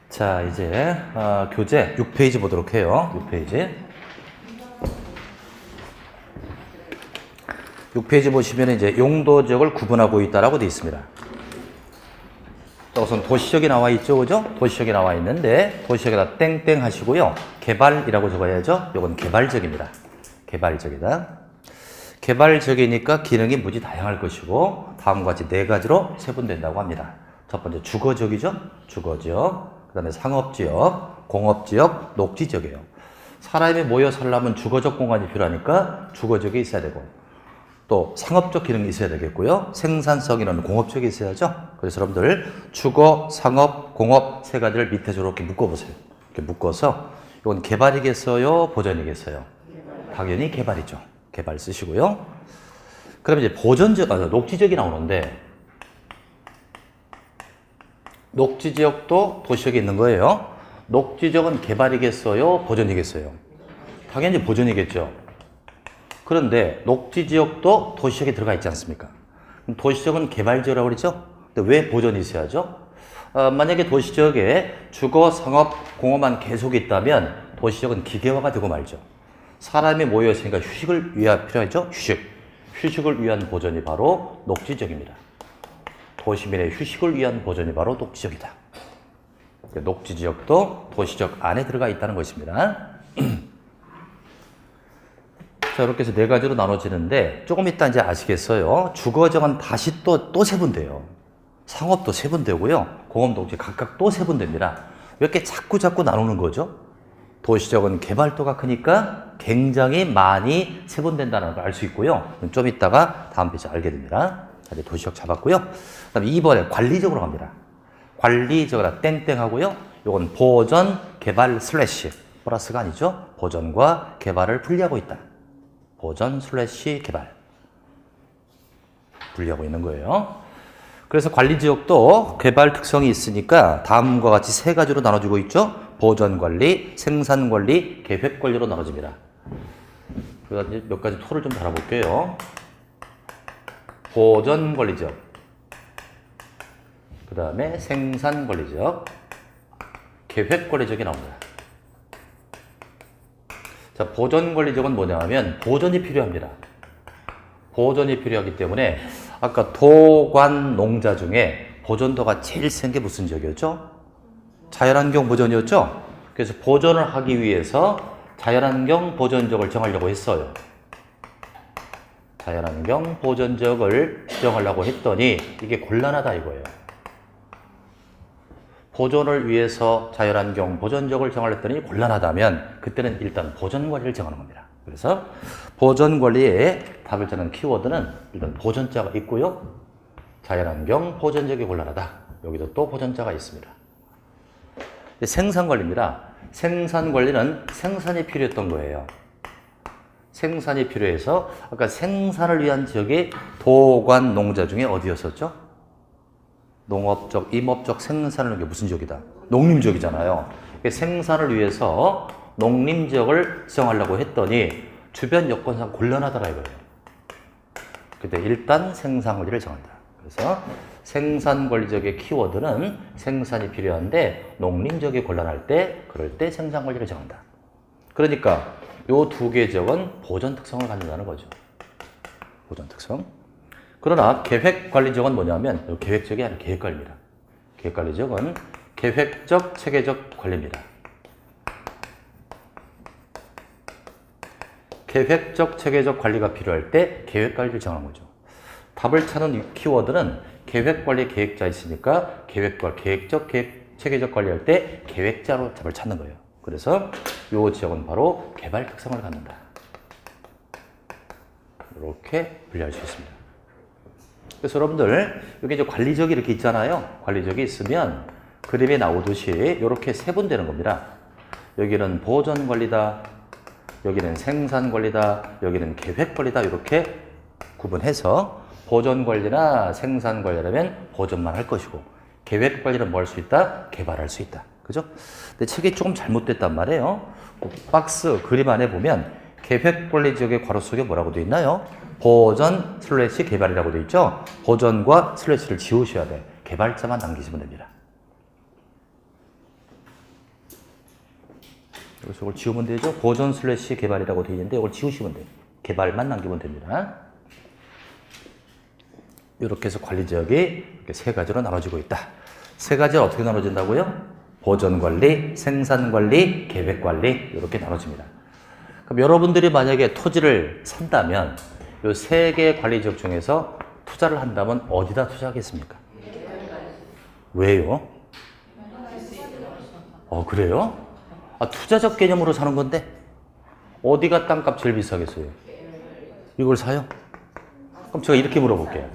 자, 이제 교재 6페이지 보도록 해요. 6페이지. 6페이지 보시면 이제 용도지역을 구분하고 있다라고 되어 있습니다. 자, 우선 도시적이 나와 있죠, 그죠? 도시적이 나와 있는데 도시적에다 땡땡 하시고요. 개발이라고 적어야죠. 이건 개발적입니다. 개발적이다. 개발적이니까 기능이 무지 다양할 것이고 다음과 같이 네 가지로 세분된다고 합니다. 첫 번째 주거지역이죠. 주거지역. 그 다음에 상업지역, 공업지역, 녹지지역이에요. 사람이 모여 살려면 주거적 공간이 필요하니까 주거지역이 있어야 되고 또 상업적 기능이 있어야 되겠고요. 생산성 있는 공업적이 있어야죠. 그래서 여러분들 주거, 상업, 공업 세 가지를 밑에 이렇게 묶어보세요. 이렇게 묶어서 이건 개발이겠어요? 보전이겠어요? 당연히 개발이죠. 개발 쓰시고요. 그럼 이제 보전지역, 녹지지역이 나오는데 녹지지역도 도시역에 있는 거예요. 녹지지역은 개발이겠어요? 보전이겠어요? 당연히 보전이겠죠. 그런데 녹지지역도 도시역에 들어가 있지 않습니까? 그럼 도시지역은 개발지역이라고 그러죠? 근데 왜 보전이 있어야죠? 만약에 도시지역에 주거, 상업, 공업만 계속 있다면 도시지역은 기계화가 되고 말죠. 사람이 모여 있으니까 휴식을 위한 필요하죠? 휴식을 위한 보전이 바로 녹지지역입니다. 도시민의 휴식을 위한 보전이 바로 녹지지역이다. 녹지지역도 도시지역 안에 들어가 있다는 것입니다. 자, 이렇게 해서 네 가지로 나눠지는데 조금 이따 이제 아시겠어요? 주거지역은 다시 또 세분돼요. 상업도 세분되고요. 공업, 녹지 각각 또 세분됩니다. 왜 이렇게 자꾸 나누는 거죠? 도시지역은 개발도가 크니까 굉장히 많이 세분된다는 걸 알 수 있고요. 좀 이따가 다음 페이지 알게 됩니다. 이제 도시적 잡았고요. 그 다음에 2번에 관리적으로 갑니다. 관리적으로 땡땡 하고요. 요건 보전, 개발, 슬래시. 플러스가 아니죠. 보전과 개발을 분리하고 있다. 보전, 슬래시, 개발. 분리하고 있는 거예요. 그래서 관리지역도 개발 특성이 있으니까 다음과 같이 세 가지로 나눠지고 있죠. 보전관리, 생산관리, 계획관리로 나눠집니다. 그래서 이제 몇 가지 토를 좀 달아볼게요. 보전관리지역, 그 다음에 생산관리지역, 계획관리지역이 나옵니다. 자, 보전관리지역은 뭐냐면 보전이 필요합니다. 보전이 필요하기 때문에 아까 도관 농자 중에 보전도가 제일 센 게 무슨 지역이었죠? 자연환경 보전이었죠? 그래서 보전을 하기 위해서 자연환경 보전지역을 정하려고 했어요. 자연환경 보전지역을 지정하려고 했더니 이게 곤란하다 이거예요. 보존을 위해서 자연환경 보전지역을 정하려 했더니 곤란하다면 그때는 일단 보전관리를 정하는 겁니다. 그래서 보전관리에 답을 짜는 키워드는 일단 보전자가 있고요. 자연환경 보전지역이 곤란하다. 여기도 또 보전자가 있습니다. 생산관리입니다. 생산관리는 생산이 필요했던 거예요. 생산이 필요해서 아까 생산을 위한 지역이 도관 농자 중에 어디였었죠? 농업적, 임업적 생산을 위한 게 무슨 지역이다? 농림지역이잖아요. 생산을 위해서 농림지역을 지정하려고 했더니 주변 여건상 곤란하더라 이거예요. 그때 일단 생산관리를 정한다. 그래서 생산관리지역의 키워드는 생산이 필요한데 농림지역이 곤란할 때 그럴 때 생산관리를 정한다. 그러니까 요 두 개의 지역은 보전 특성을 갖는다는 거죠. 보전 특성. 그러나 계획관리지역은 뭐냐면 계획지역이 아니라 계획관리입니다. 계획관리지역은 계획적, 체계적 관리입니다. 계획적, 체계적 관리가 필요할 때 계획관리를 정하는 거죠. 답을 찾는 키워드는 계획관리 계획자 있으니까 계획과 계획적, 체계적 관리할 때 계획자로 답을 찾는 거예요. 그래서 이 지역은 바로 개발 특성을 갖는다. 이렇게 분류할 수 있습니다. 그래서 여러분들 여기 이제 관리적이 이렇게 있잖아요. 관리적이 있으면 그림에 나오듯이 이렇게 세분되는 겁니다. 여기는 보전관리다, 여기는 생산관리다, 여기는 계획관리다 이렇게 구분해서 보전관리나 생산관리라면 보전만 할 것이고 계획관리는 뭐 할 수 있다? 개발할 수 있다. 그죠? 근데 책이 조금 잘못됐단 말이에요. 박스 그림 안에 보면 계획관리 지역의 괄호 속에 뭐라고 되어 있나요? 보전 슬래시 개발이라고 되어 있죠? 보전과 슬래시를 지우셔야 돼. 개발자만 남기시면 됩니다. 그래서 이걸 지우면 되죠. 보존 슬래시 개발이라고 되어 있는데 이걸 지우시면 돼요. 개발만 남기면 됩니다. 이렇게 해서 관리 지역이 이렇게 세 가지로 나눠지고 있다. 세 가지가 어떻게 나눠진다고요? 보존 관리, 생산 관리, 계획 관리 이렇게 나눠집니다. 그럼 여러분들이 만약에 토지를 산다면 이 세 개의 관리 지역 중에서 투자를 한다면 어디다 투자하겠습니까? 왜요? 그래요? 투자적 개념으로 사는 건데 어디가 땅값 제일 비싸겠어요? 이걸 사요? 그럼 제가 이렇게 물어볼게요.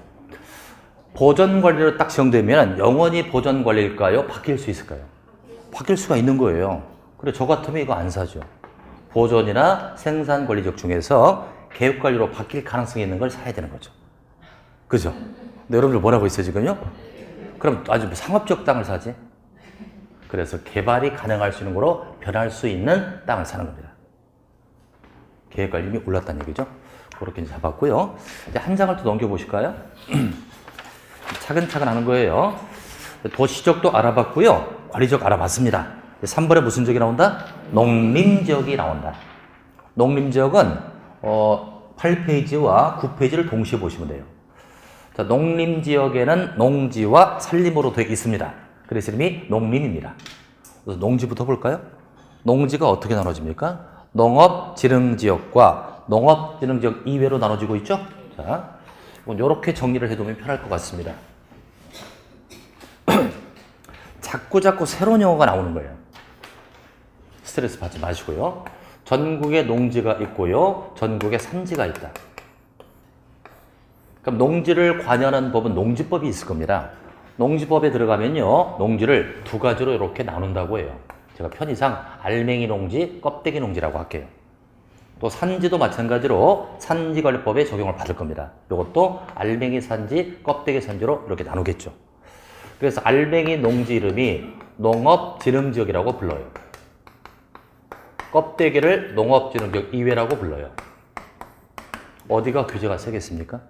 보존 관리로 딱 지정되면 영원히 보존 관리일까요? 바뀔 수 있을까요? 바뀔 수가 있는 거예요. 그래, 저 같으면 이거 안 사죠. 보존이나 생산 관리 지역 중에서 계획 관리로 바뀔 가능성이 있는 걸 사야 되는 거죠. 그죠? 근데 여러분들 뭐라고 있어요, 지금요? 그럼 아주 상업적 땅을 사지? 그래서 개발이 가능할 수 있는 거로 변할 수 있는 땅을 사는 겁니다. 계획 관리비 올랐다는 얘기죠. 그렇게 이제 잡았고요. 이제 한 장을 또 넘겨보실까요? 차근차근 하는 거예요. 도시적도 알아봤고요. 관리적 알아봤습니다. 3번에 무슨 지역이 나온다? 농림지역이 나온다. 농림지역은 8페이지와 9페이지를 동시에 보시면 돼요. 자, 농림지역에는 농지와 산림으로 되어 있습니다. 그래서 이름이 농림입니다. 그래서 농지부터 볼까요? 농지가 어떻게 나눠집니까? 농업지능지역과 농업지능지역 이외로 나눠지고 있죠? 자, 이렇게 정리를 해두면 편할 것 같습니다. 자꾸 새로운 용어가 나오는 거예요. 스트레스 받지 마시고요. 전국에 농지가 있고요. 전국에 산지가 있다. 그럼 농지를 관여하는 법은 농지법이 있을 겁니다. 농지법에 들어가면요. 농지를 두 가지로 이렇게 나눈다고 해요. 제가 편의상 알맹이 농지, 껍데기 농지라고 할게요. 또 산지도 마찬가지로 산지관리법에 적용을 받을 겁니다. 이것도 알맹이 산지, 껍데기 산지로 이렇게 나누겠죠. 그래서 알맹이 농지 이름이 농업지능지역이라고 불러요. 껍데기를 농업지능지역 이외라고 불러요. 어디가 규제가 세겠습니까?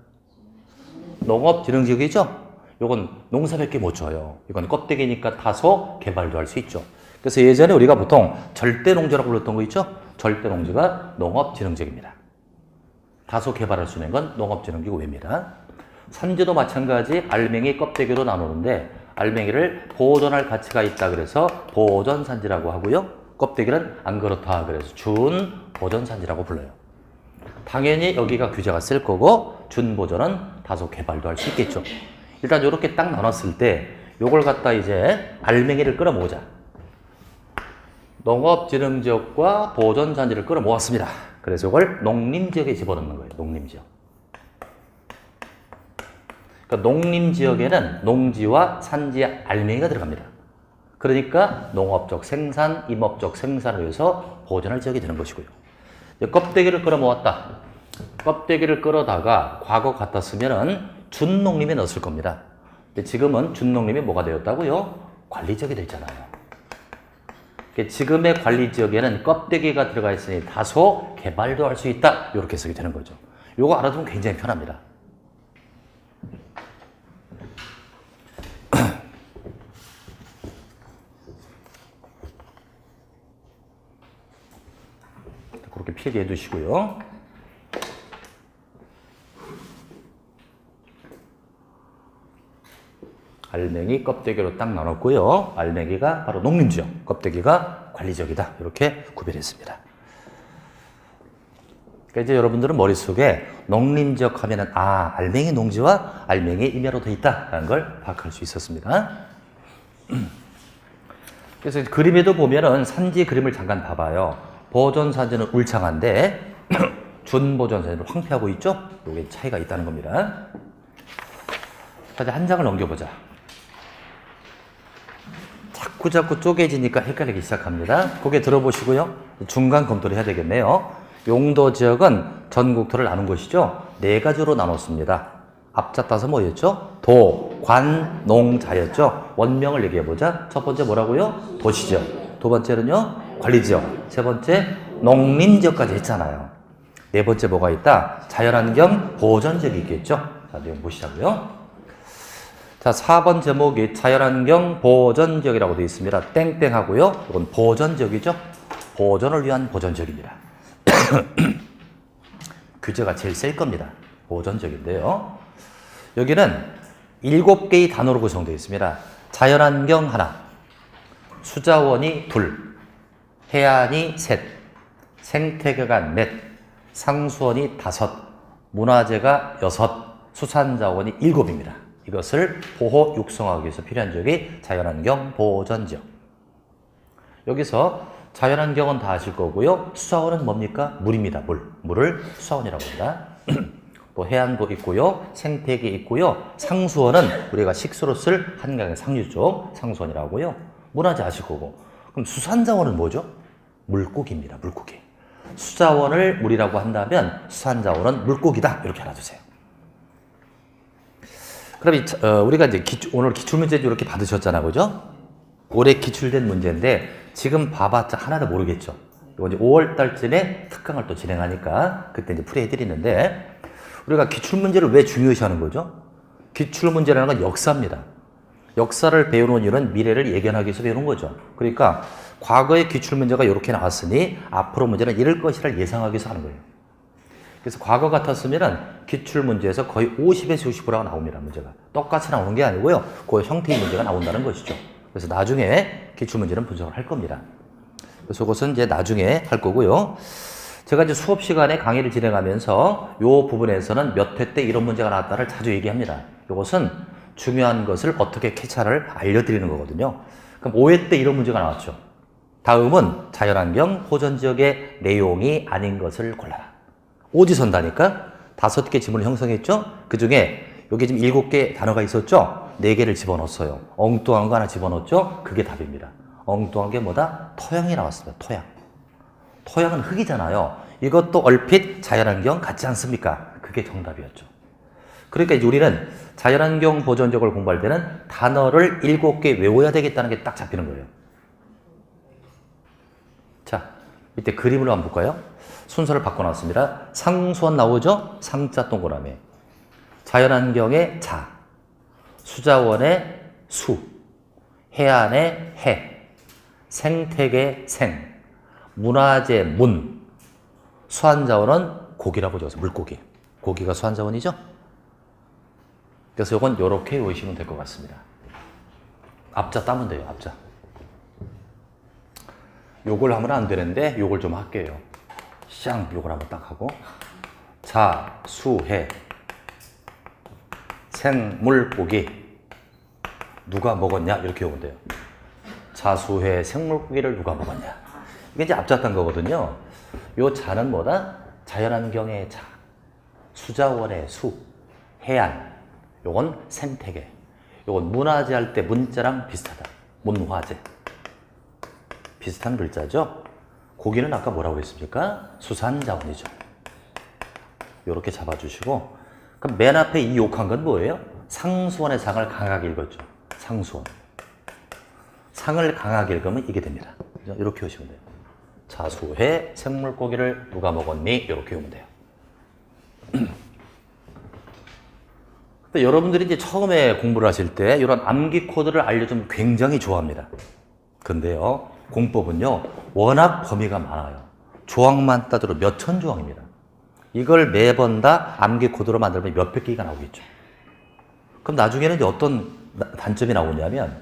농업지능지역이죠? 이건 농사밖에 못 져요. 이건 껍데기니까 다소 개발도 할 수 있죠. 그래서 예전에 우리가 보통 절대농지라고 불렀던 거 있죠? 절대농지가 농업지능지역입니다. 다소 개발할 수 있는 건 농업지능지역 외입니다. 산지도 마찬가지 알맹이 껍데기로 나누는데 알맹이를 보존할 가치가 있다 그래서 보존산지라고 하고요. 껍데기는 안 그렇다 그래서 준보존산지라고 불러요. 당연히 여기가 규제가 쓸 거고 준보존은 다소 개발도 할 수 있겠죠. 일단 이렇게 딱 나눴을 때 요걸 갖다 이제 알맹이를 끌어모으자. 농업지능지역과 보존산지를 끌어모았습니다. 그래서 이걸 농림지역에 집어넣는 거예요. 농림지역. 그러니까 농림지역에는 농지와 산지의 알맹이가 들어갑니다. 그러니까 농업적 생산, 임업적 생산을 위해서 보존할 지역이 되는 것이고요. 껍데기를 끌어모았다. 껍데기를 끌어다가 과거 같았으면은 준농림에 넣었을 겁니다. 근데 지금은 준농림이 뭐가 되었다고요? 관리지역이 됐잖아요. 지금의 관리지역에는 껍데기가 들어가 있으니 다소 개발도 할 수 있다. 이렇게 해석이 되는 거죠. 이거 알아두면 굉장히 편합니다. 그렇게 필기해 두시고요. 알맹이 껍데기로 딱 나눴고요. 알맹이가 바로 농림지역, 껍데기가 관리지역이다. 이렇게 구별했습니다. 그러니까 이제 여러분들은 머릿속에 농림지역 하면은 알맹이 농지와 알맹이 임야로 되어 있다라는 걸 파악할 수 있었습니다. 그래서 그림에도 보면은 산지 그림을 잠깐 봐봐요. 보존산지는 울창한데 준보존산지는 황폐하고 있죠? 이게 차이가 있다는 겁니다. 자, 이제 한 장을 넘겨보자. 자꾸 쪼개지니까 헷갈리기 시작합니다. 고개 들어보시고요. 중간 검토를 해야 되겠네요. 용도 지역은 전국토를 나눈 것이죠. 네 가지로 나눴습니다. 앞자 따서 뭐였죠? 도, 관, 농, 자였죠. 원명을 얘기해보자. 첫 번째 뭐라고요? 도시지역. 두 번째는요? 관리지역. 세 번째 농림지역까지 했잖아요. 네 번째 뭐가 있다? 자연환경 보존지역이 있겠죠. 자, 내용 보시자고요. 자, 4번 제목이 자연환경 보존지역이라고 되어 있습니다. 땡땡하고요. 이건 보존지역이죠. 보존을 위한 보존적입니다. 규제가 제일 셀 겁니다. 보존적인데요. 여기는 7개의 단어로 구성되어 있습니다. 자연환경 하나, 수자원이 둘, 해안이 셋, 생태계가 넷, 상수원이 다섯, 문화재가 여섯, 수산자원이 일곱입니다. 이것을 보호 육성하기 위해서 필요한 지역이 자연환경 보전지역. 여기서 자연환경은 다 아실 거고요. 수자원은 뭡니까? 물입니다. 물을 수자원이라고 합니다. 또 해안도 있고요. 생태계 있고요. 상수원은 우리가 식수로 쓸 한강의 상류 쪽 상수원이라고 하고요. 문화재 아실 거고. 그럼 수산자원은 뭐죠? 물고기입니다. 물고기. 수자원을 물이라고 한다면 수산자원은 물고기다. 이렇게 알아두세요. 그럼 우리가 이제 오늘 기출문제도 이렇게 받으셨잖아, 그죠? 올해 기출된 문제인데 지금 봐봤자 하나도 모르겠죠. 이거 이제 5월 달쯤에 특강을 또 진행하니까 그때 이제 풀이해드리는데 우리가 기출문제를 왜 중요시하는 거죠? 기출문제라는 건 역사입니다. 역사를 배우는 이유는 미래를 예견하기 위해서 배우는 거죠. 그러니까 과거의 기출문제가 이렇게 나왔으니 앞으로 문제는 이럴 것이라 예상하기 위해서 하는 거예요. 그래서 과거 같았으면 기출문제에서 거의 50에서 60%가 나옵니다. 문제가. 똑같이 나오는 게 아니고요. 그 형태의 문제가 나온다는 것이죠. 그래서 나중에 기출문제는 분석을 할 겁니다. 그래서 그것은 이제 나중에 할 거고요. 제가 이제 수업 시간에 강의를 진행하면서 이 부분에서는 몇 회 때 이런 문제가 나왔다를 자주 얘기합니다. 이것은 중요한 것을 어떻게 캐치하를 알려드리는 거거든요. 그럼 5회 때 이런 문제가 나왔죠. 다음은 자연환경 보전지역의 내용이 아닌 것을 골라라. 오지선다니까 5개 지문을 형성했죠. 그 중에 여기 지금 7개 단어가 있었죠. 4개를 집어넣었어요. 엉뚱한 거 하나 집어넣었죠. 그게 답입니다. 엉뚱한 게 뭐다? 토양이 나왔습니다. 토양. 토양은 흙이잖아요. 이것도 얼핏 자연환경 같지 않습니까? 그게 정답이었죠. 그러니까 이제 우리는 자연환경 보전적을 공부할 때는 단어를 7개 외워야 되겠다는 게 딱 잡히는 거예요. 자, 이때 그림을 한번 볼까요? 순서를 바꿔놨습니다. 상수원 나오죠? 상자 동그라미. 자연환경의 자, 수자원의 수, 해안의 해, 생태계 생, 문화재 문, 수산자원은 고기라고 적어서 물고기. 고기가 수산자원이죠? 그래서 이건 이렇게 외우시면 될 것 같습니다. 앞자 따면 돼요, 앞자. 요걸 하면 안 되는데 요걸 좀 할게요. 쌍 요걸 한번 딱 하고 자, 수, 해, 생, 물고기 누가 먹었냐 이렇게 오면 돼요. 자수해 생물고기를 누가 먹었냐. 이게 이제 앞자 딴 거거든요. 요 자는 뭐다? 자연환경의 자, 수자원의 수, 해안. 요건 생태계. 요건 문화재 할 때 문자랑 비슷하다. 문화재. 비슷한 글자죠? 고기는 아까 뭐라고 했습니까? 수산자원이죠. 요렇게 잡아주시고 그럼 맨 앞에 이 욕한 건 뭐예요? 상수원의 상을 강하게 읽었죠. 상수원. 상을 강하게 읽으면 이게 됩니다. 이렇게 오시면 돼요. 자수해 생물고기를 누가 먹었니? 이렇게 오면 돼요. 근데 여러분들이 이제 처음에 공부를 하실 때 이런 암기 코드를 알려주면 굉장히 좋아합니다. 근데요, 공법은요, 워낙 범위가 많아요. 조항만 따져도 몇천 조항입니다. 이걸 매번 다 암기 코드로 만들면 몇백 개가 나오겠죠. 그럼 나중에는 이제 어떤 단점이 나오냐면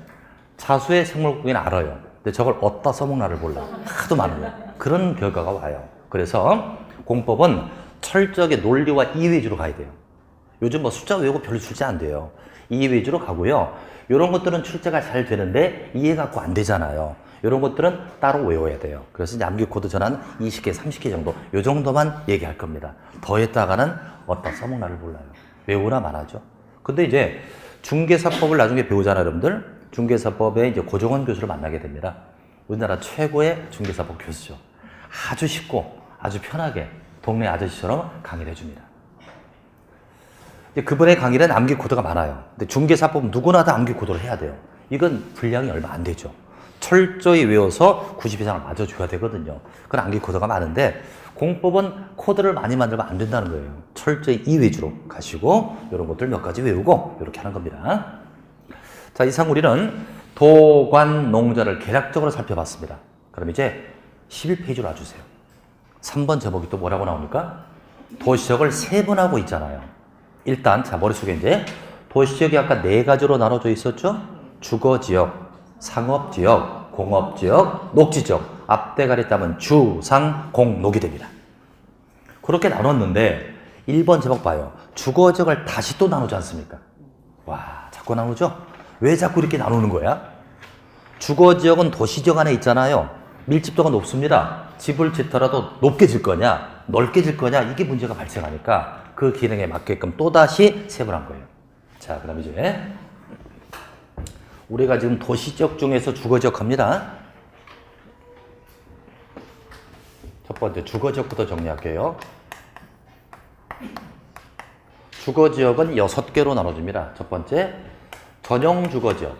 자수의 생물고기는 알아요. 근데 저걸 어디다 써먹나를 몰라. 하도 많아요. 그런 결과가 와요. 그래서 공법은 철저하게 논리와 이해 위주로 가야 돼요. 요즘 뭐 숫자 외우고 별로 출제 안 돼요. 이해 위주로 가고요. 이런 것들은 출제가 잘 되는데 이해 갖고 안 되잖아요. 이런 것들은 따로 외워야 돼요. 그래서 이제 암기 코드 전한 20개, 30개 정도, 요 정도만 얘기할 겁니다. 더 했다가는 어디다 써먹나를 몰라요. 외우나 마나죠. 근데 이제 중개사법을 나중에 배우잖아요, 여러분들. 중개사법에 이제 고정원 교수를 만나게 됩니다. 우리나라 최고의 중개사법 교수죠. 아주 쉽고 아주 편하게 동네 아저씨처럼 강의를 해줍니다. 그분의 강의는 암기 코드가 많아요. 근데 중개사법 누구나 다 암기 코드를 해야 돼요. 이건 분량이 얼마 안 되죠. 철저히 외워서 90 이상을 맞아줘야 되거든요. 그건 암기 코드가 많은데 공법은 코드를 많이 만들면 안 된다는 거예요. 철저히 이 위주로 가시고 이런 것들 몇 가지 외우고 이렇게 하는 겁니다. 자, 이상 우리는 도관 농자를 개략적으로 살펴봤습니다. 그럼 이제 11페이지로 와주세요. 3번 제목이 또 뭐라고 나옵니까? 도시적을 세분하고 있잖아요. 일단 자 머릿속에 이제 도시지역이 아까 네 가지로 나눠져 있었죠? 주거지역, 상업지역, 공업지역, 녹지지역. 앞대가리 따면 주, 상, 공, 녹이 됩니다. 그렇게 나눴는데 1번 제목 봐요. 주거지역을 다시 또 나누지 않습니까? 와, 자꾸 나누죠? 왜 자꾸 이렇게 나누는 거야? 주거지역은 도시지역 안에 있잖아요. 밀집도가 높습니다. 집을 짓더라도 높게 질 거냐, 넓게 질 거냐, 이게 문제가 발생하니까 그 기능에 맞게끔 또다시 세분한 거예요. 자, 그 다음 이제 우리가 지금 도시지역 중에서 주거지역 합니다. 첫 번째 주거지역부터 정리할게요. 주거지역은 6개로 나눠집니다. 첫 번째 전용 주거지역,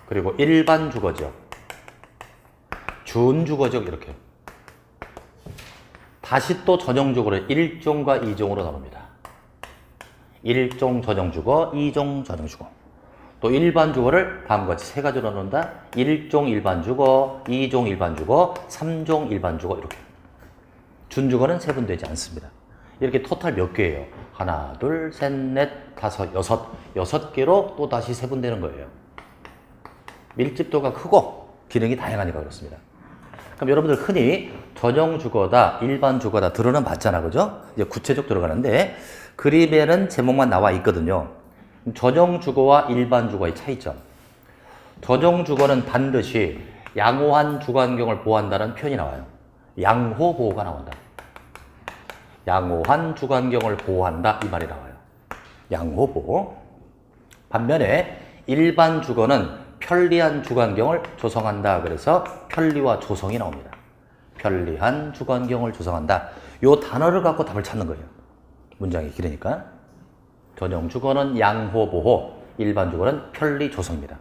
그리고 일반 주거지역, 준주거지역 이렇게. 다시 또 전용주거를 1종과 2종으로 나눕니다. 1종 전용주거, 2종 전용주거. 또 일반주거를 다음과 같이 세 가지로 나눈다. 1종 일반주거, 2종 일반주거, 3종 일반주거 이렇게. 준주거는 세분되지 않습니다. 이렇게 토탈 몇 개예요? 하나, 둘, 셋, 넷, 다섯, 여섯. 6개로 또 다시 세분되는 거예요. 밀집도가 크고 기능이 다양하니까 그렇습니다. 그럼 여러분들 흔히 전용주거다, 일반주거다 들어는 봤잖아, 그죠? 이제 구체적 들어가는데 그림에는 제목만 나와 있거든요. 전용주거와 일반주거의 차이점. 전용주거는 반드시 양호한 주거환경을 보호한다는 표현이 나와요. 양호보호가 나온다. 양호한 주거환경을 보호한다 이 말이 나와요. 양호보호. 반면에 일반주거는 편리한 주거환경을 조성한다. 그래서 편리와 조성이 나옵니다. 편리한 주거환경을 조성한다. 이 단어를 갖고 답을 찾는 거예요. 문장이 길으니까. 전용주거는 양호보호, 일반주거는 편리조성입니다.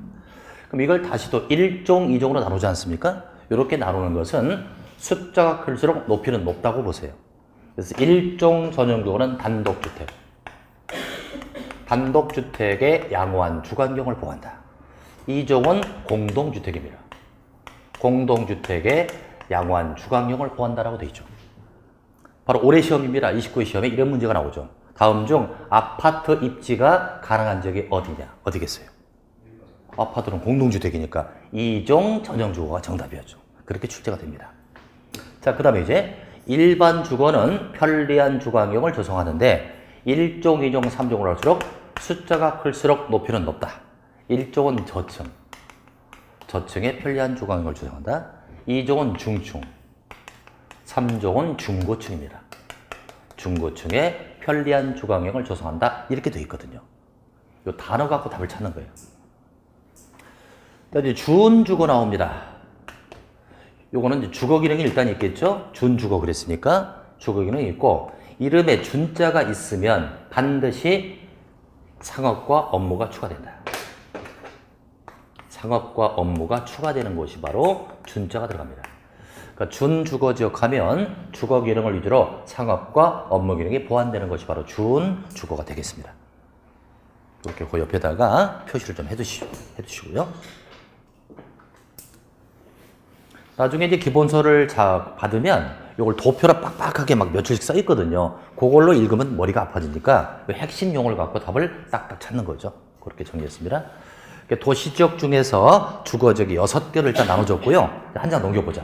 그럼 이걸 다시 또 1종, 2종으로 나누지 않습니까? 이렇게 나누는 것은 숫자가 클수록 높이는 높다고 보세요. 그래서 1종 전용주거는 단독주택. 단독주택의 양호한 주거환경을 보호한다. 2종은 공동주택입니다. 공동주택의 양호한 주거환경을 보호한다라고 되어 있죠. 바로 올해 시험입니다. 29회 시험에 이런 문제가 나오죠. 다음 중 아파트 입지가 가능한 지역이 어디냐? 어디겠어요? 아파트는 공동주택이니까 2종 전용주거가 정답이었죠. 그렇게 출제가 됩니다. 자, 그 다음에 이제 일반 주거는 편리한 주거환경을 조성하는데 1종, 2종, 3종으로 할수록 숫자가 클수록 높이는 높다. 1종은 저층, 저층의 편리한 주거환경을 조성한다. 2종은 중층, 3종은 중고층입니다. 중고층의 편리한 주거환경을 조성한다. 이렇게 되어 있거든요. 이 단어 갖고 답을 찾는 거예요. 이제 준주거 나옵니다. 요거는 이제 주거 기능이 일단 있겠죠? 준주거 그랬으니까 주거 기능이 있고 이름에 준자가 있으면 반드시 상업과 업무가 추가된다. 상업과 업무가 추가되는 곳이 바로 준자가 들어갑니다. 그러니까 준주거지역 하면 주거 기능을 위주로 상업과 업무 기능이 보완되는 것이 바로 준주거가 되겠습니다. 이렇게 그 옆에다가 표시를 좀 해두시고요. 나중에 이제 기본서를 받으면 이걸 도표로 빡빡하게 막 며칠씩 써 있거든요. 그걸로 읽으면 머리가 아파지니까 핵심 용어를 갖고 답을 딱딱 찾는 거죠. 그렇게 정리했습니다. 도시지역 중에서 주거지역이 6개로 일단 나눠졌고요. 한 장 넘겨보자.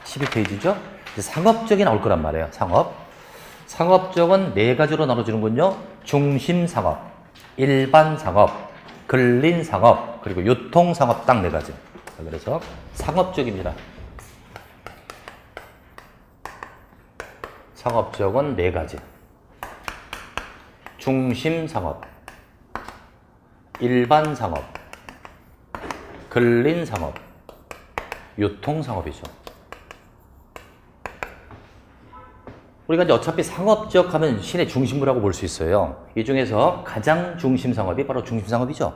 12페이지죠. 상업지역이 나올 거란 말이에요. 상업. 상업지역은 4가지로 나눠지는군요. 중심상업, 일반상업, 근린상업, 그리고 유통상업 딱 4가지. 그래서 상업지역입니다. 상업지역은 4가지. 중심상업, 일반상업, 근린상업, 유통상업이죠. 우리가 이제 어차피 상업지역 하면 시내 중심부라고 볼 수 있어요. 이 중에서 가장 중심상업이 바로 중심상업이죠.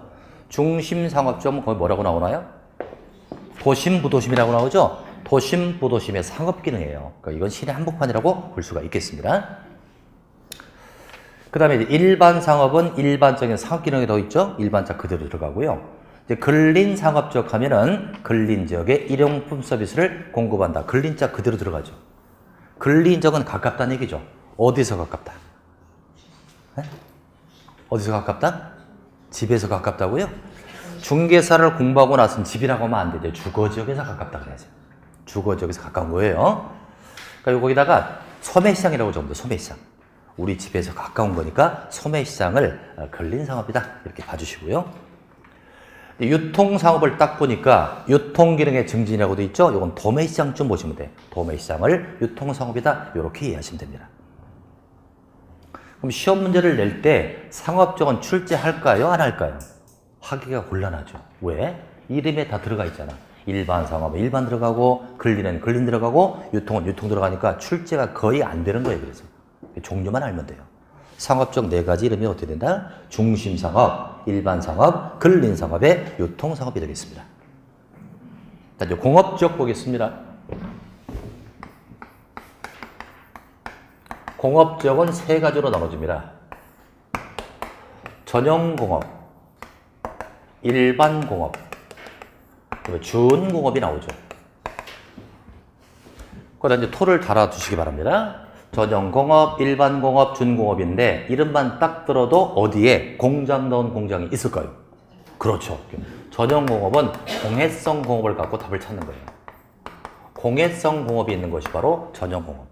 중심상업지역은 거기 뭐라고 나오나요? 도심, 부도심이라고 나오죠? 도심, 부도심의 상업기능이에요. 그러니까 이건 시내 한복판이라고 볼 수가 있겠습니다. 그 다음에 일반 상업은 일반적인 상업기능이 더 있죠? 일반자 그대로 들어가고요. 이제 근린 상업적 하면은 근린 지역에 일용품 서비스를 공급한다. 근린자 그대로 들어가죠. 근린적은 가깝다는 얘기죠. 어디서 가깝다? 네? 어디서 가깝다? 집에서 가깝다고요? 중개사를 공부하고 나서는 집이라고 하면 안 되죠. 주거지역에서 가깝다 그래야죠. 주거지역에서 가까운 거예요. 그러니까 거기다가 소매시장이라고 적으면 돼요. 소매시장. 우리 집에서 가까운 거니까 소매시장을 근린상업이다. 이렇게 봐주시고요. 유통상업을 딱 보니까 유통기능의 증진이라고 돼 있죠. 이건 도매시장 좀 보시면 돼요. 도매시장을 유통상업이다. 이렇게 이해하시면 됩니다. 그럼 시험 문제를 낼 때 상업적은 출제할까요? 안 할까요? 하기가 곤란하죠. 왜? 이름에 다 들어가 있잖아. 일반 상업은 일반 들어가고 근린은 근린 들어가고 유통은 유통 들어가니까 출제가 거의 안 되는 거예요. 그래서 종류만 알면 돼요. 상업적 네 가지 이름이 어떻게 된다? 중심상업, 일반상업, 근린상업의 유통상업이 되겠습니다. 자, 이제 공업적 보겠습니다. 공업적은 세 가지로 나눠집니다. 전형공업, 일반공업, 준공업이 나오죠. 거기다 이제 토를 달아두시기 바랍니다. 전형공업, 일반공업, 준공업인데 이름만 딱 들어도 어디에 공장 넣은 공장이 있을까요? 그렇죠. 전형공업은 공해성 공업을 갖고 답을 찾는 거예요. 공해성 공업이 있는 것이 바로 전형공업.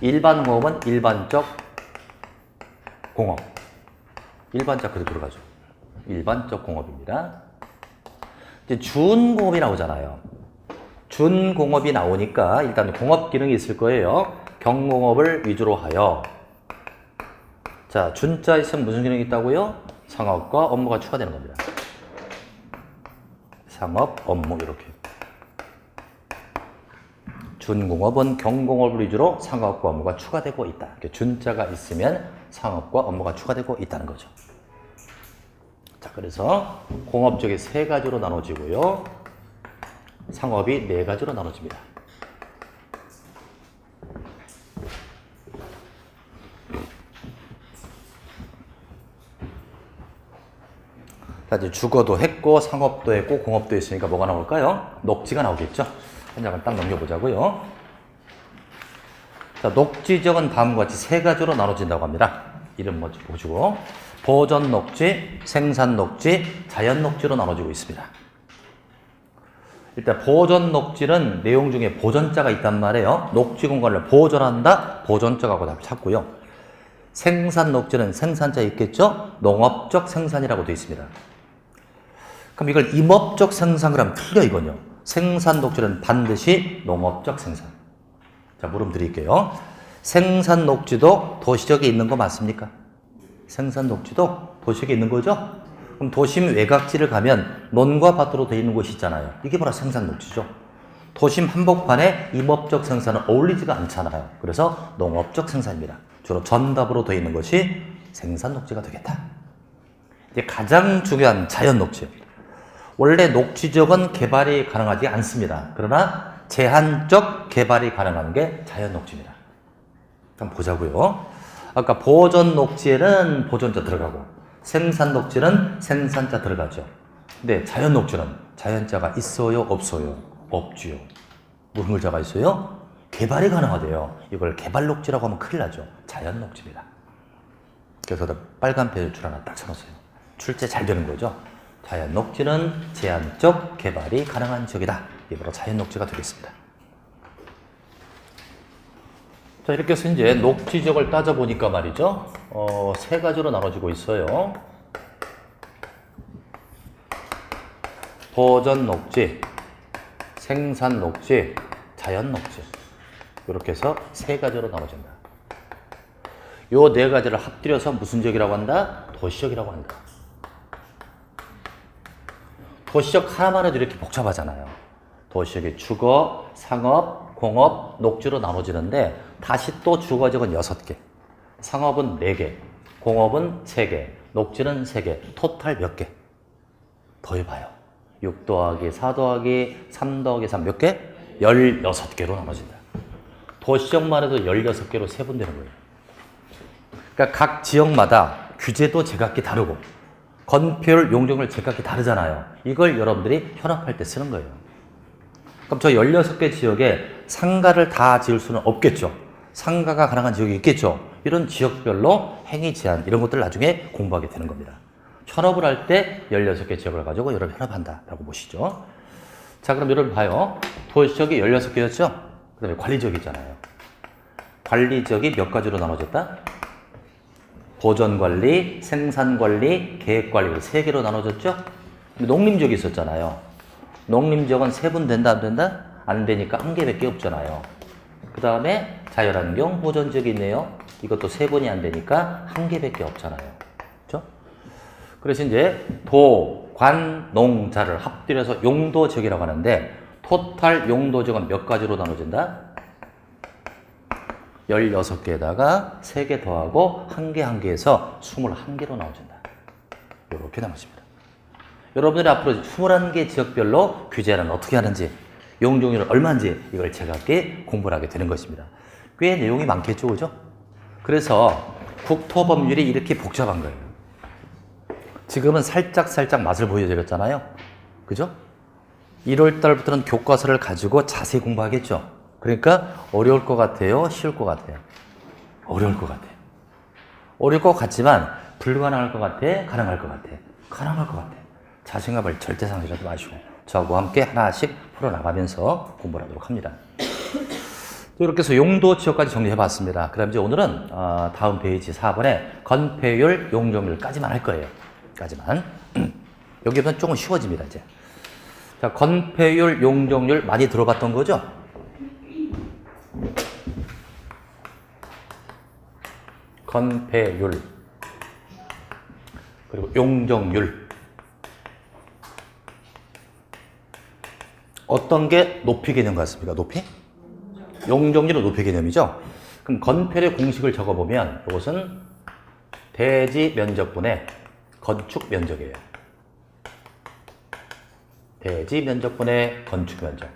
일반공업은 일반적 공업. 일반자 그대로 들어가죠. 일반적 공업입니다. 이제 준공업이 나오잖아요. 준공업이 나오니까 일단 공업 기능이 있을 거예요. 경공업을 위주로 하여. 자, 준자 있으면 무슨 기능이 있다고요? 상업과 업무가 추가되는 겁니다. 상업, 업무 이렇게. 준공업은 경공업을 위주로 상업과 업무가 추가되고 있다. 이렇게 준자가 있으면 상업과 업무가 추가되고 있다는 거죠. 자, 그래서 공업적이 세 가지로 나눠지고요. 상업이 네 가지로 나눠집니다. 자, 이제 주거도 했고 상업도 했고 공업도 했으니까 뭐가 나올까요? 녹지가 나오겠죠. 한 장을 딱 넘겨보자고요. 자, 녹지적은 다음과 같이 세 가지로 나눠진다고 합니다. 이름 먼저 보시고 보존 녹지, 생산 녹지, 자연 녹지로 나눠지고 있습니다. 일단 보존 녹지는 내용 중에 보존자가 있단 말이에요. 녹지 공간을 보존한다, 보존자하고 답을 찾고요. 생산 녹지는 생산자 있겠죠? 농업적 생산이라고 되어 있습니다. 그럼 이걸 임업적 생산을 하면 틀려 이건요. 생산 녹지는 반드시 농업적 생산. 자, 물음 드릴게요. 생산 녹지도 도시적에 있는 거 맞습니까? 생산 녹지도 도시적에 있는 거죠? 그럼 도심 외곽지를 가면 논과 밭으로 되어 있는 곳이 있잖아요. 이게 바로 생산 녹지죠. 도심 한복판에 임업적 생산은 어울리지가 않잖아요. 그래서 농업적 생산입니다. 주로 전답으로 되어 있는 것이 생산 녹지가 되겠다. 이제 가장 중요한 자연 녹지. 원래 녹지적은 개발이 가능하지 않습니다. 그러나 제한적 개발이 가능한 게 자연 녹지입니다. 한번 보자고요. 아까 보존 녹지에는 보존자 들어가고 생산 녹지는 생산자 들어가죠. 근데 자연 녹지는 자연자가 있어요, 없어요? 없지요. 무슨 글자가 있어요? 개발이 가능하대요. 이걸 개발 녹지라고 하면 큰일 나죠. 자연 녹지입니다. 그래서 빨간 줄 하나 딱 써놓으세요. 출제 잘 되는 거죠. 자연 녹지는 제한적 개발이 가능한 지역이다. 이게 바로 자연 녹지가 되겠습니다. 자, 이렇게 해서 이제 녹지적을 따져보니까 말이죠. 세 가지로 나눠지고 있어요. 보존 녹지, 생산 녹지, 자연 녹지. 이렇게 해서 세 가지로 나눠진다. 요 네 가지를 합들여서 무슨 지역이라고 한다? 도시적이라고 한다. 도시적 하나만 해도 이렇게 복잡하잖아요. 도시적이 주거, 상업, 공업, 녹지로 나눠지는데 다시 또 주거적은 6개, 상업은 4개, 공업은 3개, 녹지는 3개, 토탈 몇 개? 더 해봐요. 6 더하기 4 더하기 3 더하기 3 몇 개? 16개로 나눠진다. 도시적만 해도 16개로 세분되는 거예요. 그러니까 각 지역마다 규제도 제각기 다르고 건폐율, 용적률 제각기 다르잖아요. 이걸 여러분들이 현업할 때 쓰는 거예요. 그럼 저 16개 지역에 상가를 다 지을 수는 없겠죠. 상가가 가능한 지역이 있겠죠. 이런 지역별로 행위 제한 이런 것들을 나중에 공부하게 되는 겁니다. 현업을 할 때 16개 지역을 가지고 여러분 현업한다라고 보시죠. 자, 그럼 여러분 봐요. 도시지역이 16개였죠? 그 다음에 관리지역이잖아요. 관리지역이 몇 가지로 나눠졌다? 보전관리, 생산관리, 계획관리 3개로 나눠졌죠? 농림지역이 있었잖아요. 농림지역은 3분 된다 안 된다? 안 되니까 1개밖에 없잖아요. 그 다음에 자연환경 보전지역이 있네요. 이것도 3분이 안 되니까 1개밖에 없잖아요. 그렇죠? 그래서 이제 도, 관, 농, 자를 합들여서 용도지역이라고 하는데 토탈 용도지역은 몇 가지로 나눠진다? 16개에다가 3개 더하고 1개 해서 21개로 나눠진다. 이렇게 나눠집니다. 여러분들이 앞으로 21개 지역별로 규제는 어떻게 하는지, 용적률은 얼마인지 이걸 제각기 공부를 하게 되는 것입니다. 꽤 내용이 많겠죠, 그죠? 그래서 국토법률이 이렇게 복잡한 거예요. 지금은 살짝 맛을 보여드렸잖아요. 그죠? 1월 달부터는 교과서를 가지고 자세히 공부하겠죠. 그러니까 어려울 것 같아요? 쉬울 것 같아요? 어려울 것 같아요. 어려울 것 같지만 불가능할 것 같아? 가능할 것 같아? 가능할 것 같아. 자신감을 절대 상실하지 마시고 저하고 함께 하나씩 풀어나가면서 공부를 하도록 합니다. 이렇게 해서 용도 지역까지 정리해봤습니다. 그럼 이제 오늘은 다음 페이지 4번에 건폐율, 용적률까지만 할 거예요. 까지만. 여기부터는 조금 쉬워집니다, 이제. 자, 건폐율, 용적률 많이 들어봤던 거죠? 건폐율 그리고 용적률 어떤 게 높이 개념 같습니까? 높이? 용적률은 높이 개념이죠? 그럼 건폐율의 공식을 적어보면 이것은 대지 면적분의 건축 면적이에요. 대지 면적분의 건축 면적.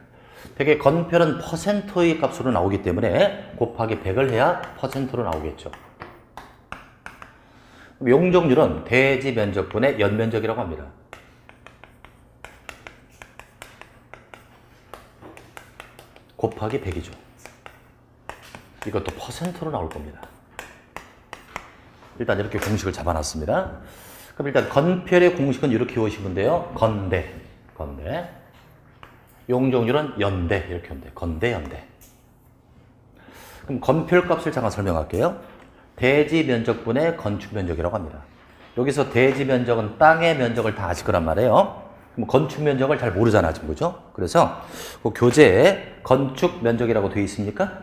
되게 건폐율은 퍼센트의 값으로 나오기 때문에 곱하기 100을 해야 퍼센트로 나오겠죠. 용적률은 대지 면적분의 연면적이라고 합니다. 곱하기 100이죠. 이것도 퍼센트로 나올 겁니다. 일단 이렇게 공식을 잡아놨습니다. 그럼 일단 건폐율의 공식은 이렇게 외우시면 돼요. 건대. 용적률은 연대. 이렇게 하면 돼요. 건대, 연대. 그럼 건폐율 값을 잠깐 설명할게요. 대지 면적분의 건축 면적이라고 합니다. 여기서 대지 면적은 땅의 면적을 다 아실 거란 말이에요. 그럼 건축 면적을 잘 모르잖아, 지금, 그죠? 그래서 그 교재에 건축 면적이라고 되어 있습니까?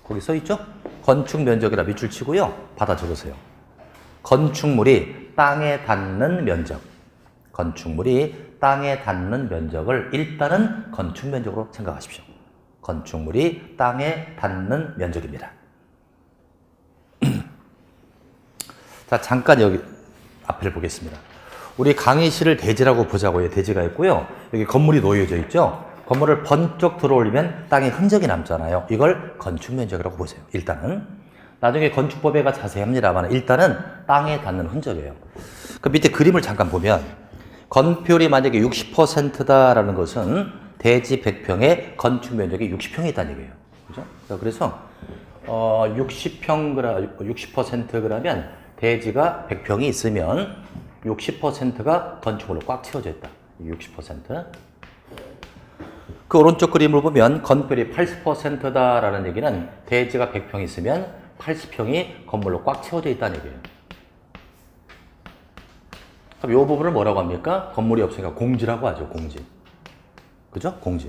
거기 써 있죠? 건축 면적이라 밑줄 치고요. 받아 적으세요. 건축물이 땅에 닿는 면적. 건축물이 땅에 닿는 면적을 일단은 건축 면적으로 생각하십시오. 건축물이 땅에 닿는 면적입니다. 자, 잠깐 여기 앞을 보겠습니다. 우리 강의실을 대지라고 보자고요. 대지가 있고요. 여기 건물이 놓여져 있죠. 건물을 번쩍 들어올리면 땅에 흔적이 남잖아요. 이걸 건축 면적이라고 보세요. 일단은. 나중에 건축법에가 자세합니다만 일단은 땅에 닿는 흔적이에요. 그 밑에 그림을 잠깐 보면 건폐율이 만약에 60%다라는 것은 대지 100평에 건축 면적이 60평이 있다는 얘기예요. 그죠? 그래서 60% 그러면 대지가 100평이 있으면 60%가 건축물로 꽉 채워져 있다. 60%. 그 오른쪽 그림을 보면 건폐율이 80%다라는 얘기는 대지가 100평 있으면 80평이 건물로 꽉 채워져 있다는 얘기예요. 그럼 이 부분을 뭐라고 합니까? 건물이 없으니까 공지라고 하죠. 공지. 그죠? 공지.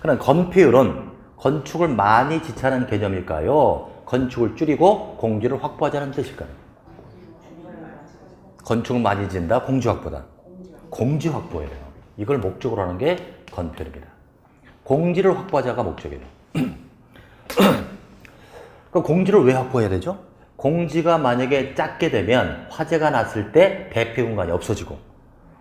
그럼 건폐율은 건축을 많이 지차는 개념일까요? 건축을 줄이고 공지를 확보하자는 뜻일까요? 건축을 많이 짓는다, 공지 확보다. 공지 확보예요. 이걸 목적으로 하는 게 건폐율입니다. 공지를 확보하자가 목적이에요. 그 공지를 왜 확보해야 되죠? 공지가 만약에 작게 되면 화재가 났을 때 대피 공간이 없어지고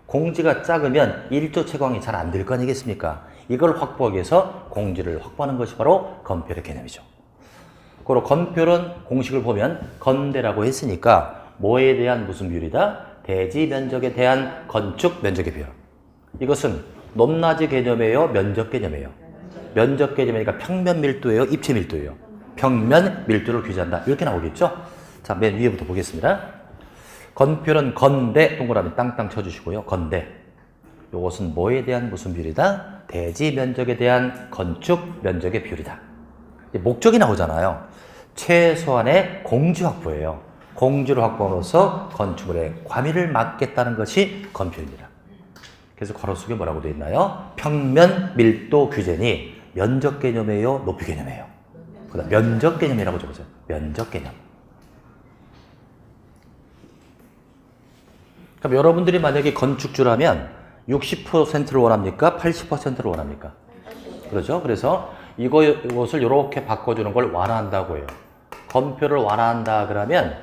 공지가 작으면 일조 채광이 잘 안 될 거 아니겠습니까? 이걸 확보하기 위해서 공지를 확보하는 것이 바로 건폐율의 개념이죠. 그리고 건폐율은 공식을 보면 건대라고 했으니까 뭐에 대한 무슨 비율이다? 대지 면적에 대한 건축 면적의 비율. 이것은 높낮이 개념이에요? 면적 개념이에요? 면적 개념이니까 평면 밀도예요? 입체 밀도예요? 평면 밀도를 규제한다. 이렇게 나오겠죠? 자, 맨 위에부터 보겠습니다. 건표는 건대 동그라미 땅땅 쳐주시고요. 건대. 이것은 뭐에 대한 무슨 비율이다? 대지 면적에 대한 건축 면적의 비율이다. 목적이 나오잖아요. 최소한의 공지 확보예요. 공지를 확보함으로써 건축물의 과밀을 막겠다는 것이 건표입니다. 그래서 괄호 속에 뭐라고 되어 있나요? 평면 밀도 규제니 면적 개념이에요? 높이 개념이에요? 그다음 면적 개념이라고 적으세요. 면적 개념. 그럼 여러분들이 만약에 건축주라면 60%를 원합니까? 80%를 원합니까? 그렇죠? 그래서 이것을 이렇게 바꿔주는 걸 완화한다고 해요. 건표를 완화한다 그러면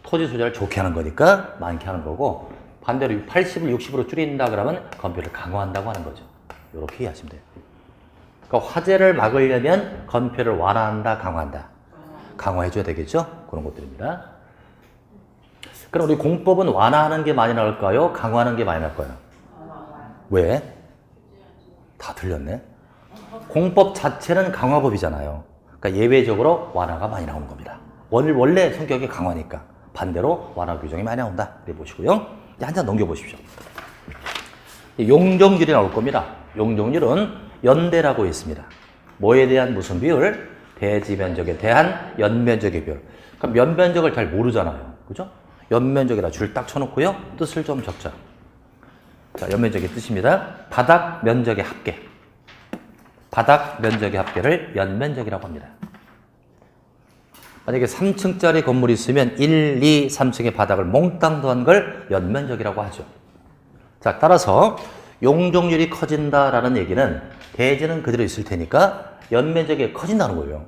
토지 소재를 좋게 하는 거니까 많게 하는 거고, 반대로 80을 60으로 줄인다 그러면 건표를 강화한다고 하는 거죠. 이렇게 이해하시면 돼요. 그러니까 화재를 막으려면 건표를 완화한다, 강화한다. 강화해줘야 되겠죠? 그런 것들입니다. 그럼 우리 공법은 완화하는 게 많이 나올까요? 강화하는 게 많이 나올까요? 왜? 다 틀렸네. 공법 자체는 강화법이잖아요. 그러니까 예외적으로 완화가 많이 나오는 겁니다. 원래 성격이 강화니까 반대로 완화 규정이 많이 나온다. 이렇게 보시고요. 한 장 넘겨보십시오. 용적률이 나올 겁니다. 용적률은 연대라고 있습니다. 뭐에 대한 무슨 비율? 대지 면적에 대한 연면적의 비율. 그럼 연면적을 잘 모르잖아요. 그죠? 연면적에다 줄 딱 쳐놓고요. 뜻을 좀 적자. 자, 연면적의 뜻입니다. 바닥 면적의 합계. 바닥 면적의 합계를 연면적이라고 합니다. 만약에 3층짜리 건물이 있으면 1, 2, 3층의 바닥을 몽땅 더한 걸 연면적이라고 하죠. 자, 따라서 용적률이 커진다라는 얘기는 대지는 그대로 있을 테니까 연면적이 커진다는 거예요.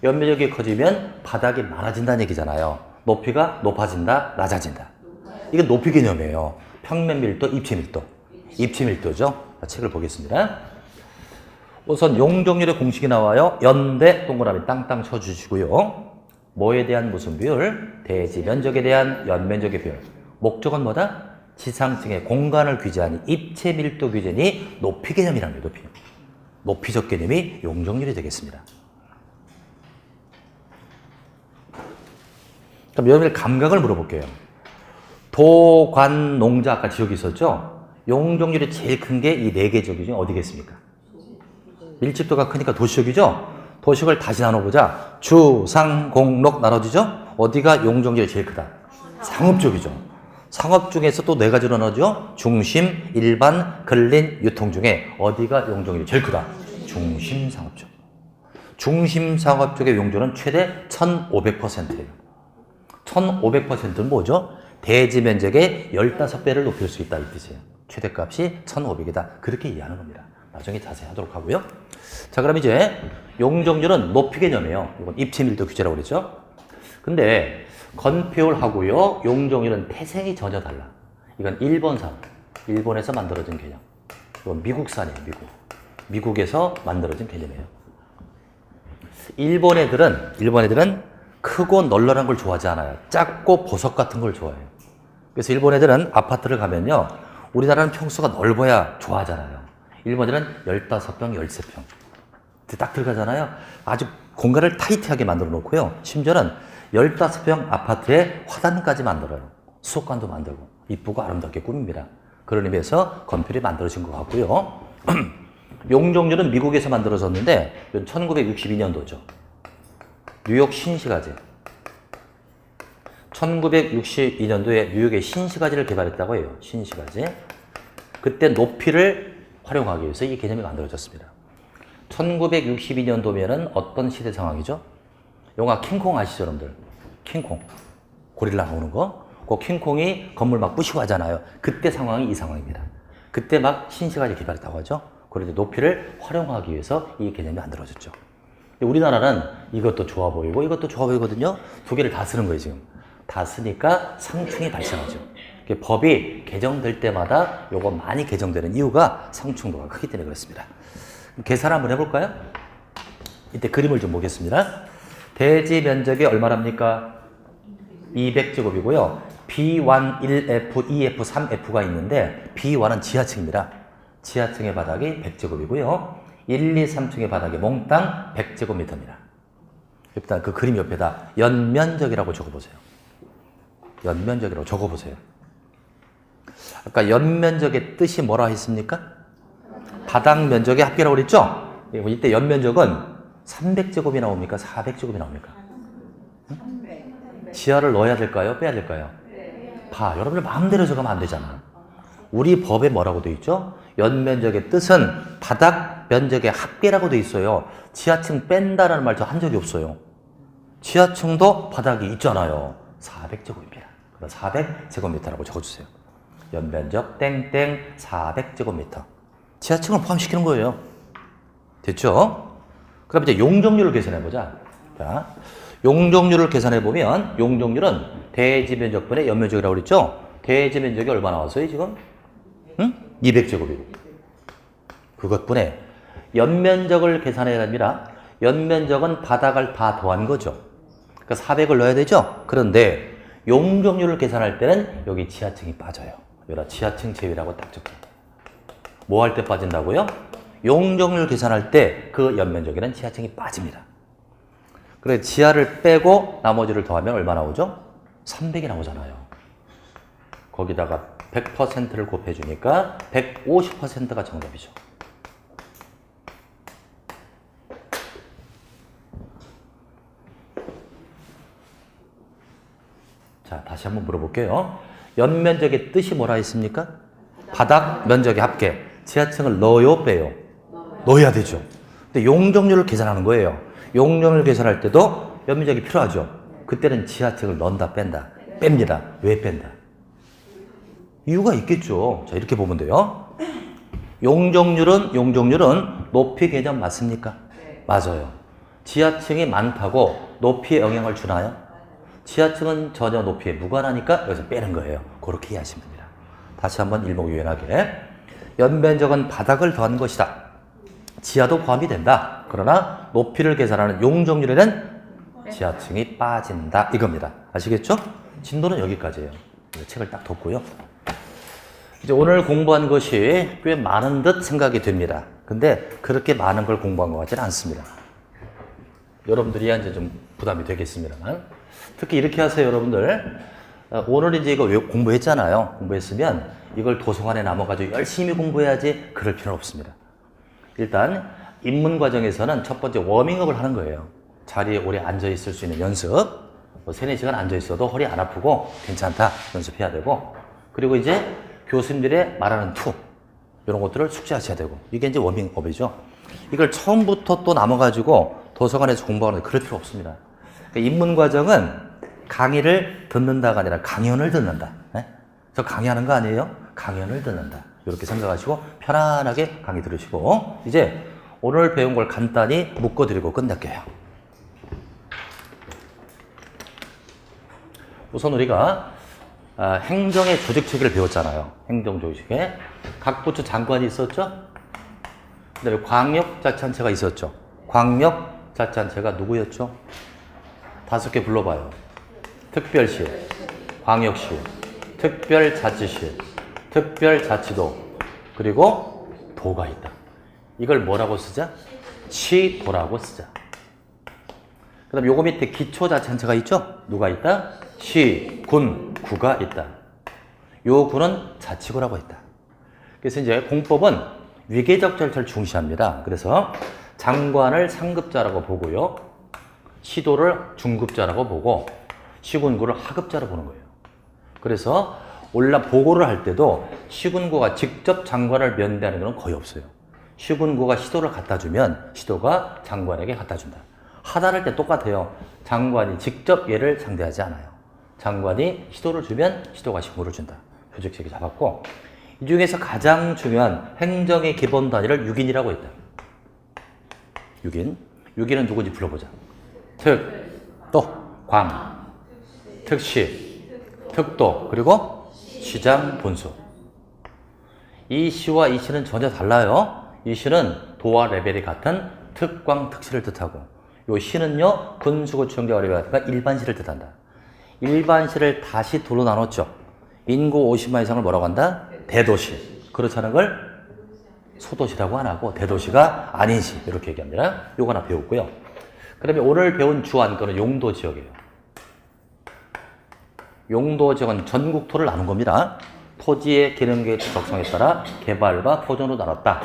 연면적이 커지면 바닥이 많아진다는 얘기잖아요. 높이가 높아진다, 낮아진다. 이건 높이 개념이에요. 평면 밀도, 입체 밀도. 입체 밀도죠. 자, 책을 보겠습니다. 우선 용적률의 공식이 나와요. 연대 동그라미 땅땅 쳐주시고요. 뭐에 대한 무슨 비율? 대지 면적에 대한 연면적의 비율. 목적은 뭐다? 지상층의 공간을 규제하니 입체 밀도 규제니 높이 개념이라는 거예요. 높이. 높이적 개념이 용적률이 되겠습니다. 그럼 여러분들 감각을 물어볼게요. 도관 농자 아까 지역이 있었죠? 용적률이 제일 큰 게 이 네 개 지역 중에 어디겠습니까? 밀집도가 크니까 도시역이죠? 도시역을 다시 나눠보자. 주, 상, 공, 록 나눠지죠? 어디가 용적률이 제일 크다? 상업 쪽이죠. 상업 중에서 또 네 가지로 나눠죠? 중심, 일반, 근린, 유통 중에 어디가 용적률이 제일 크다? 중심 상업 쪽. 중심 상업 쪽의 용적률은 최대 1,500%예요. 1,500%는 뭐죠? 대지 면적의 15배를 높일 수 있다 이 뜻이에요. 최대값이 1,500이다. 그렇게 이해하는 겁니다. 나중에 자세히 하도록 하고요. 자, 그럼 이제 용적률은 높이 개념이에요. 이건 입체 밀도 규제라고 그러죠. 근데 건폐율하고요, 용적률은 태생이 전혀 달라. 이건 일본산, 일본에서 만들어진 개념. 이건 미국산이에요, 미국. 미국에서 만들어진 개념이에요. 일본 애들은 크고 널널한 걸 좋아하지 않아요. 작고 보석 같은 걸 좋아해요. 그래서 일본 애들은 아파트를 가면요, 우리나라는 평수가 넓어야 좋아하잖아요. 일본 애들은 15평, 13평. 딱 들어가잖아요. 아주 공간을 타이트하게 만들어 놓고요. 심지어는 15평 아파트에 화단까지 만들어요. 수족관도 만들고 이쁘고 아름답게 꾸밉니다. 그런 의미에서 건폐율이 만들어진 것 같고요. 용적률은 미국에서 만들어졌는데 1962년도죠. 뉴욕 신시가지. 1962년도에 뉴욕의 신시가지를 개발했다고 해요. 신시가지. 그때 높이를 활용하기 위해서 이 개념이 만들어졌습니다. 1962년도면은 어떤 시대 상황이죠? 영화 킹콩 아시죠, 여러분들? 킹콩. 고릴라 나오는 거. 그 킹콩이 건물 막 부시고 하잖아요. 그때 상황이 이 상황입니다. 그때 막 신시가지 개발했다고 하죠. 그런데 높이를 활용하기 위해서 이 개념이 만들어졌죠. 우리나라는 이것도 좋아 보이고 이것도 좋아 보이거든요. 두 개를 다 쓰는 거예요, 지금. 다 쓰니까 상충이 발생하죠. 법이 개정될 때마다 요거 많이 개정되는 이유가 상충도가 크기 때문에 그렇습니다. 계산 한번 해볼까요? 이때 그림을 좀 보겠습니다. 대지 면적이 얼마랍니까? 200제곱이고요. B1, 1F, 2F, 3F가 있는데 B1은 지하층입니다. 지하층의 바닥이 100제곱이고요. 1, 2, 3층의 바닥이 몽땅 100제곱미터입니다. 일단 그 그림 옆에다 연면적이라고 적어보세요. 연면적이라고 적어보세요. 아까 연면적의 뜻이 뭐라 했습니까? 바닥 면적의 합계라고 그랬죠? 이때 연면적은 300제곱이 나옵니까? 400제곱이 나옵니까? 응? 지하를 넣어야 될까요? 빼야 될까요? 봐, 여러분들 마음대로 적으면 안 되잖아. 우리 법에 뭐라고 돼 있죠? 연면적의 뜻은 바닥 면적의 합계라고 돼 있어요. 지하층 뺀다라는 말 저 한 적이 없어요. 지하층도 바닥이 있잖아요. 400제곱입니다. 그래서 400제곱미터라고 적어주세요. 연면적 땡땡 400제곱미터. 지하층을 포함시키는 거예요. 됐죠? 그럼 이제 용적률을 계산해보자. 자, 용적률을 계산해보면 용적률은 대지면적분의 연면적이라고 그랬죠? 대지면적이 얼마 나왔어요 지금? 응? 200제곱이고. 그것뿐에 연면적을 계산해야 됩니다. 연면적은 바닥을 다 더한 거죠. 그러니까 400을 넣어야 되죠? 그런데 용적률을 계산할 때는 여기 지하층이 빠져요. 여기다 지하층 제외라고 딱 적혀요. 뭐 할 때 빠진다고요? 용적률 계산할 때 그 연면적에는 지하층이 빠집니다. 그래 지하를 빼고 나머지를 더하면 얼마 나오죠? 300이 나오잖아요. 거기다가 100%를 곱해주니까 150%가 정답이죠. 자, 다시 한번 물어볼게요. 연면적의 뜻이 뭐라 했습니까? 바닥 면적의 합계. 지하층을 넣어요, 빼요? 넣어야 되죠. 근데 용적률을 계산하는 거예요. 용적률을 계산할 때도 연면적이 필요하죠. 그때는 지하층을 넣는다, 뺀다. 뺍니다. 왜 뺀다? 이유가 있겠죠. 자, 이렇게 보면 돼요. 용적률은 높이 개념 맞습니까? 맞아요. 지하층이 많다고 높이에 영향을 주나요? 지하층은 전혀 높이에 무관하니까 여기서 빼는 거예요. 그렇게 이해하시면 됩니다. 다시 한번 일목요연하게. 연면적은 바닥을 더한 것이다. 지하도 포함이 된다. 그러나 높이를 계산하는 용적률에는 지하층이 빠진다. 이겁니다. 아시겠죠? 진도는 여기까지예요. 책을 딱 덮고요. 이제 오늘 공부한 것이 꽤 많은 듯 생각이 됩니다. 근데 그렇게 많은 걸 공부한 것 같지는 않습니다. 여러분들이 이제 좀 부담이 되겠습니다만. 특히 이렇게 하세요, 여러분들. 오늘 이제 이거 공부했잖아요. 공부했으면 이걸 도서관에 남아가지고 열심히 공부해야지 그럴 필요는 없습니다. 일단 입문 과정에서는 첫 번째 워밍업을 하는 거예요. 자리에 오래 앉아있을 수 있는 연습. 뭐 3, 4시간 앉아있어도 허리 안 아프고 괜찮다 연습해야 되고, 그리고 이제 교수님들의 말하는 투 이런 것들을 숙지하셔야 되고, 이게 이제 워밍업이죠. 이걸 처음부터 또 남아가지고 도서관에서 공부하는 그럴 필요 없습니다. 그러니까 입문 과정은 강의를 듣는다가 아니라 강연을 듣는다. 네? 저 강의하는 거 아니에요? 강연을 듣는다. 이렇게 생각하시고 편안하게 강의 들으시고, 이제 오늘 배운 걸 간단히 묶어드리고 끝낼게요. 우선 우리가 행정의 조직체계를 배웠잖아요. 행정조직에 각 부처 장관이 있었죠. 그 다음에 광역자치단체가 있었죠. 광역자치단체가 누구였죠? 5개 불러봐요. 특별시, 광역시, 특별자치시, 특별자치도, 그리고 도가 있다. 이걸 뭐라고 쓰자? 시도라고 쓰자. 그 다음에 요거 밑에 기초자치단체가 있죠? 누가 있다? 시, 군, 구가 있다. 요 구는 자치구라고 있다. 그래서 이제 공법은 위계적 절차를 중시합니다. 그래서 장관을 상급자라고 보고요. 시도를 중급자라고 보고 시군구를 하급자로 보는 거예요. 그래서 보고를 할 때도 시군구가 직접 장관을 면대하는 건 거의 없어요. 시군구가 시도를 갖다 주면 시도가 장관에게 갖다 준다. 하달할 때 똑같아요. 장관이 직접 얘를 상대하지 않아요. 장관이 시도를 주면 시도가 신고를 준다. 조직체계 잡았고, 이 중에서 가장 중요한 행정의 기본 단위를 6인이라고 했다. 6인. 6인은 누구인지 불러보자. 특, 또, 광, 특시, 특도, 그리고 시장, 본수. 이 시와 이 시는 전혀 달라요. 이 시는 도와 레벨이 같은 특광, 특시를 뜻하고, 요 시는요, 군수구청장과 일반시를 뜻한다. 일반시를 다시 둘로 나눴죠. 인구 50만 이상을 뭐라고 한다? 대도시. 그렇지 않은 걸 소도시라고 안 하고 대도시가 아닌 시 이렇게 얘기합니다. 요거 하나 배웠고요. 그 다음에 오늘 배운 주안건은 용도지역이에요. 용도지역은 전국토를 나눈 겁니다. 토지의 기능계 적성에 따라 개발과 포존으로 나눴다.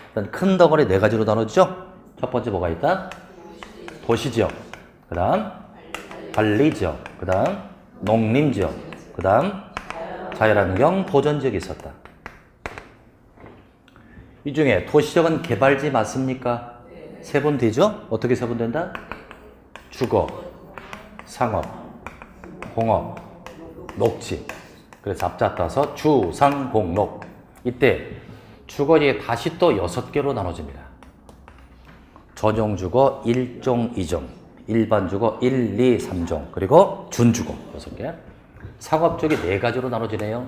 일단 큰 덩어리 네 가지로 나누죠. 첫 번째 뭐가 있다? 도시지역, 그 다음 관리지역, 그 다음 농림지역, 그 다음 자연환경 보전지역이 있었다. 이 중에 도시지역은 개발지 맞습니까? 세분되죠? 어떻게 세분된다? 주거, 상업, 공업, 녹지. 그래서 잡자 따서 주, 상, 공, 녹. 이때 주거지 다시 또 6개로 나눠집니다. 전용주거 1종, 2종, 일반 주거 1, 2, 3종, 그리고 준주거 6개. 상업 쪽이 4가지로 나눠지네요.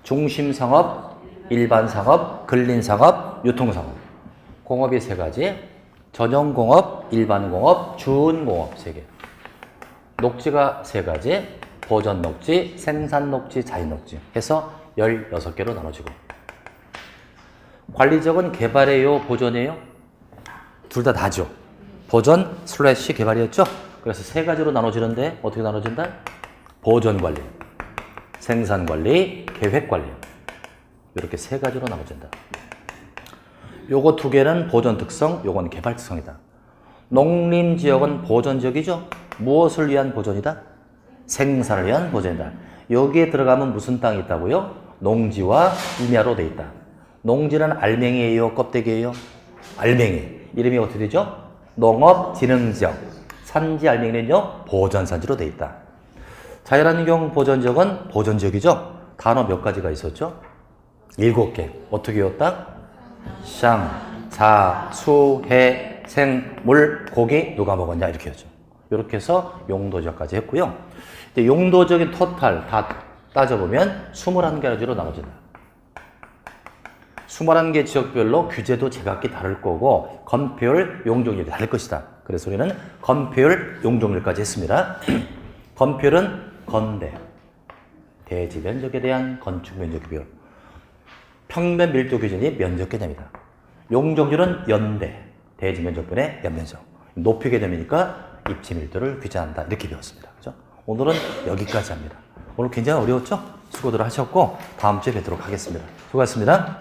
중심상업, 일반상업, 근린상업, 유통상업. 공업이 3가지, 전용공업, 일반공업, 준공업 3개. 녹지가 3가지, 보전녹지, 생산녹지, 자연녹지 해서 16개로 나눠지고. 관리적은 개발이에요, 보전이에요? 둘 다 다죠. 보전 / 개발이었죠? 그래서 3가지로 나눠지는데 어떻게 나눠진다? 보전관리, 생산관리, 계획관리. 이렇게 3가지로 나눠진다. 요거 2개는 보전 특성, 요건 개발 특성이다. 농림지역은 보전지역이죠? 무엇을 위한 보전이다? 생산을 위한 보전이다. 여기에 들어가면 무슨 땅이 있다고요? 농지와 임야로 돼 있다. 농지는 알맹이에요, 껍데기예요? 알맹이. 이름이 어떻게 되죠? 농업진흥지역. 산지 알맹이는요, 보전산지로 돼 있다. 자연환경 보전지역은 보전지역이죠? 단어 몇 가지가 있었죠? 7개. 어떻게 외웠다? 샹, 자, 수, 해, 생, 물, 고기 누가 먹었냐 이렇게 하죠. 이렇게 해서 용도지역까지 했고요. 이제 용도적인 토탈 다 따져보면 21가지로 나눠진다. 21개 지역별로 규제도 제각기 다를 거고 건폐율, 용적률이 다를 것이다. 그래서 우리는 건폐율, 용적률까지 했습니다. 건폐율은 건대, 대지 면적에 대한 건축 면적 비율. 평면 밀도 기준이 면적 개념이다. 용적률은 연대, 대지 면적분의 연면적. 높이 개념이니까 입지 밀도를 규제한다. 이렇게 배웠습니다. 그죠? 오늘은 여기까지 합니다. 오늘 굉장히 어려웠죠? 수고들 하셨고 다음 주에 뵙도록 하겠습니다. 수고하셨습니다.